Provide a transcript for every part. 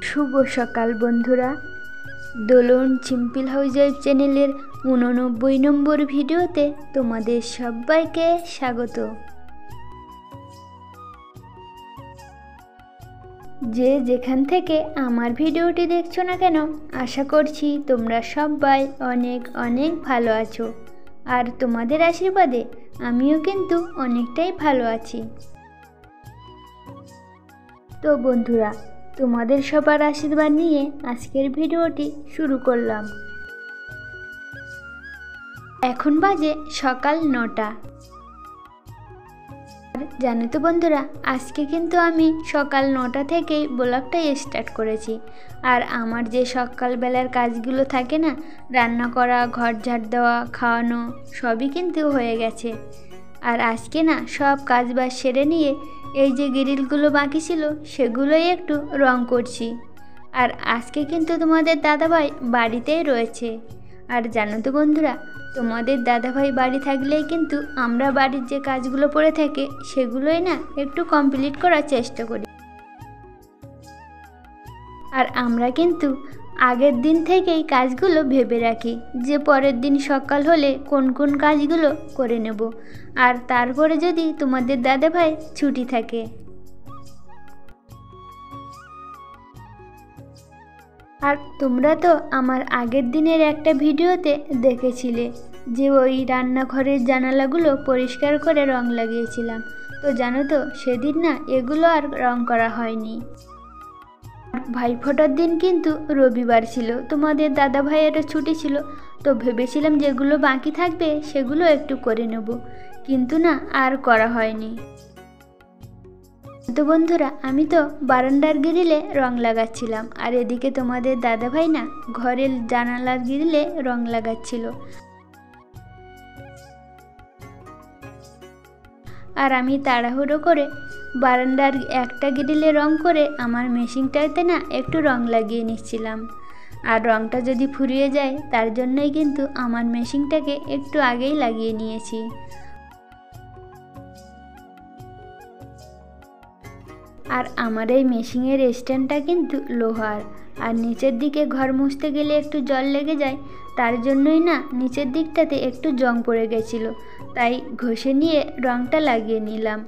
শুভ সকাল বন্ধুরা। দোলন simple housewife চ্যানেলের 89 নম্বর ভিডিওতে তোমাদের সবাইকে স্বাগত। যে যেখান থেকে আমার ভিডিওটি দেখছো না কেন, আশা করছি তোমরা সবাই অনেক অনেক ভালো আছো, আর তোমাদের আশীর্বাদে আমিও কিন্তু অনেকটাই ভালো আছি। তো বন্ধুরা, তোমাদের সবার আশীর্বাদ নিয়ে আজকের ভিডিওটি শুরু করলাম। এখন বাজে সকাল 9টা। আর জানো তো বন্ধুরা, আজকে কিন্তু আমি সকাল 9টা থেকেই ব্লগটাই স্টার্ট করেছি। আর আমার যে সকালবেলার কাজগুলো থাকে না, রান্না করা, ঘর ঝাড় দেওয়া, খাওয়ানো, সবই কিন্তু হয়ে গেছে। আর আজকে না সব কাজবাজ সেরে নিয়ে এই যে গ্রিলগুলো বাকি ছিল সেগুলোই একটু রং করছি। আর আজকে কিন্তু তোমাদের দাদাভাই বাড়িতেই রয়েছে। আর জানো তো বন্ধুরা, তোমাদের দাদাভাই বাড়ি থাকলেই কিন্তু আমরা বাড়ির যে কাজগুলো পড়ে থাকে সেগুলোই না একটু কমপ্লিট করার চেষ্টা করি। আর আমরা কিন্তু আগের দিন থেকেই কাজগুলো ভেবে রাখি যে পরের দিন সকাল হলে কোন কোন কাজগুলো করে নেব। আর তারপরে যদি তোমাদের দাদাভাই ছুটি থাকে। আর তোমরা তো আমার আগের দিনের একটা ভিডিওতে দেখেছিলে যে ওই রান্নাঘরের জানালাগুলো পরিষ্কার করে রং লাগিয়েছিলাম। তো জানো তো, সেদিন না এগুলো আর রং করা হয়নি। ভাইফোঁটার দিন কিন্তু রবিবার ছিল, তোমাদের দাদা ভাইয়েরও ছুটি ছিল। তো ভেবেছিলাম যেগুলো বাকি থাকবে সেগুলো একটু করে নেব, কিন্তু না আর করা হয়নি। তো বন্ধুরা, আমি তো বারান্দার গ্রিলে রং লাগাচ্ছিলাম, আর এদিকে তোমাদের দাদাভাই না ঘরের জানালার গ্রিলে রং লাগাচ্ছিল। আর আমি তাড়াহুড়ো করে বারান্দার একটা গ্রিলে রং করে আমার মেশিনটাতে না একটু রং লাগিয়ে নিচ্ছিলাম। আর রংটা যদি ফুরিয়ে যায় তার জন্যই কিন্তু আমার মেশিনটাকে একটু আগেই লাগিয়ে নিয়েছি। আর আমার এই মেশিনের স্ট্যান্ডটা কিন্তু লোহার, আর নিচের দিকে ঘর মুছতে গেলে একটু জল লেগে যায়, তার জন্যই না নিচের দিকটাতে একটু জং পড়ে গেছিলো, তাই ঘষে নিয়ে রংটা লাগিয়ে নিলাম।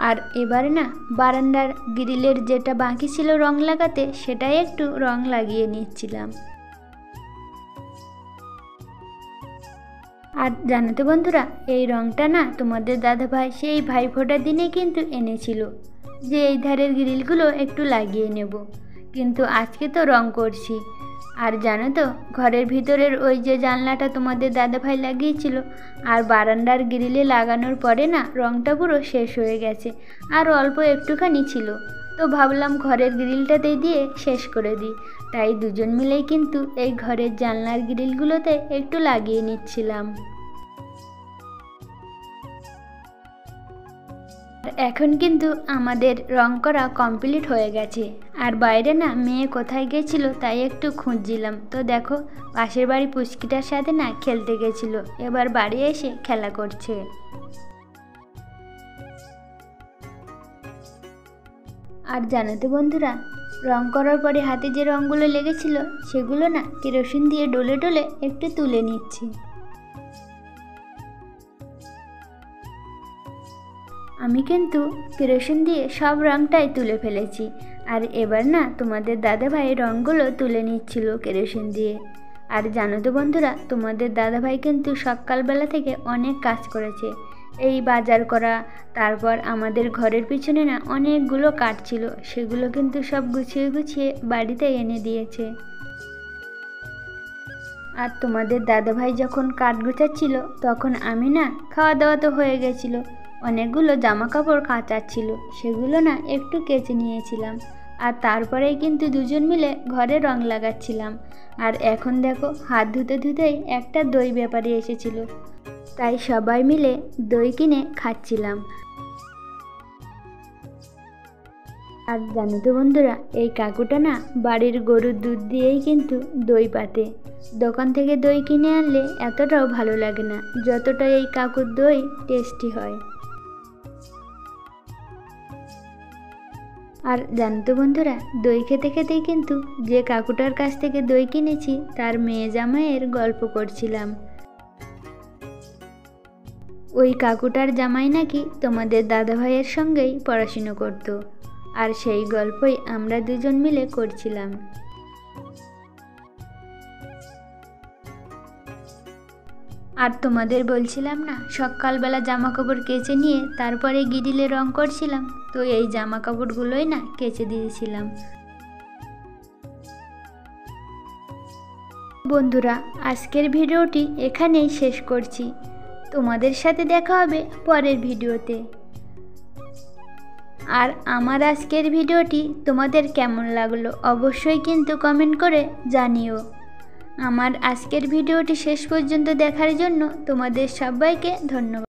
আর এবার না বারান্দার গ্রিলের যেটা বাকি ছিল রং লাগাতে, সেটাই একটু রং লাগিয়ে নিচ্ছিলাম। আর জানো তো বন্ধুরা, এই রংটা না তোমাদের দাদাভাই সেই ভাইফোঁটার দিনে কিন্তু এনেছিল যে এই ধারের গ্রিলগুলো একটু লাগিয়ে নেব, কিন্তু আজকে তো রং করছি। আর জানো তো, ঘরের ভিতরের ওই যে জানলাটা তোমাদের দাদাভাই লাগিয়েছিল, আর বারান্দার গ্রিলে লাগানোর পরে না রংটা পুরো শেষ হয়ে গেছে, আর অল্প একটুখানি ছিল। তো ভাবলাম ঘরের গ্রিলটাতে দিয়ে শেষ করে দিই, তাই দুজন মিলেই কিন্তু এই ঘরের জানলার গ্রিলগুলোতে একটু লাগিয়ে নিচ্ছিলাম। এখন কিন্তু আমাদের রং করা কমপ্লিট হয়ে গেছে। আর বাইরে না মেয়ে কোথায় গেছিল তাই একটু খুঁজছিলাম, তো দেখো পাশের বাড়ি পুচকিটার সাথে না খেলতে গেছিল, এবার বাড়ি এসে খেলা করছে। আর জানো তো বন্ধুরা, রং করার পরে হাতে যে রঙগুলো লেগেছিল সেগুলো না কেরোসিন দিয়ে ডলে ডলে একটু তুলে নিচ্ছি। আমি কিন্তু কেরোসিন দিয়ে সব রঙটাই তুলে ফেলেছি। আর এবার না তোমাদের দাদাভাই রঙগুলো তুলে নিচ্ছিল কেরোসিন দিয়ে। আর জানো তো বন্ধুরা, তোমাদের দাদাভাই কিন্তু সকালবেলা থেকে অনেক কাজ করেছে। এই বাজার করা, তারপর আমাদের ঘরের পিছনে না অনেকগুলো কাঠ ছিল, সেগুলো কিন্তু সব গুছিয়ে গুছিয়ে বাড়িতে এনে দিয়েছে। আর তোমাদের দাদাভাই যখন কাঠ গোছাচ্ছিল তখন আমি না খাওয়া দাওয়া তো হয়ে গেছিলো, অনেকগুলো জামা কাপড় কাচার ছিল, সেগুলো না একটু কেচে নিয়েছিলাম। আর তারপরেই কিন্তু দুজন মিলে ঘরে রং লাগাচ্ছিলাম। আর এখন দেখো হাত ধুতে ধুতেই একটা দই ব্যাপারী এসেছিল, তাই সবাই মিলে দই কিনে খাচ্ছিলাম। আর জানো তো বন্ধুরা, এই কাকুটা না বাড়ির গরুর দুধ দিয়েই কিন্তু দই পাতে। দোকান থেকে দই কিনে আনলে এতটাও ভালো লাগে না যতটা এই কাকুর দই টেস্টি হয়। আর জানো তো বন্ধুরা, দই খেতে খেতেই কিন্তু যে কাকুটার কাছ থেকে দই কিনেছি তার মেয়ে জামাইয়ের গল্প করছিলাম। ওই কাকুটার জামাই নাকি তোমাদের দাদাভাইয়ের সঙ্গেই পড়াশুনো করত, আর সেই গল্পই আমরা দুজন মিলে করছিলাম। আর তোমাদের বলছিলাম না, সকালবেলা জামা কাপড় কেচে নিয়ে তারপরে গিরিলে রং করছিলাম, তো এই জামা কাপড়গুলোই না কেচে দিয়েছিলাম। বন্ধুরা, আজকের ভিডিওটি এখানেই শেষ করছি। তোমাদের সাথে দেখা হবে পরের ভিডিওতে। আর আমার আজকের ভিডিওটি তোমাদের কেমন লাগলো অবশ্যই কিন্তু কমেন্ট করে জানিও। আমার আজকের ভিডিওটি শেষ পর্যন্ত দেখার জন্য তোমাদের সবাইকে ধন্যবাদ।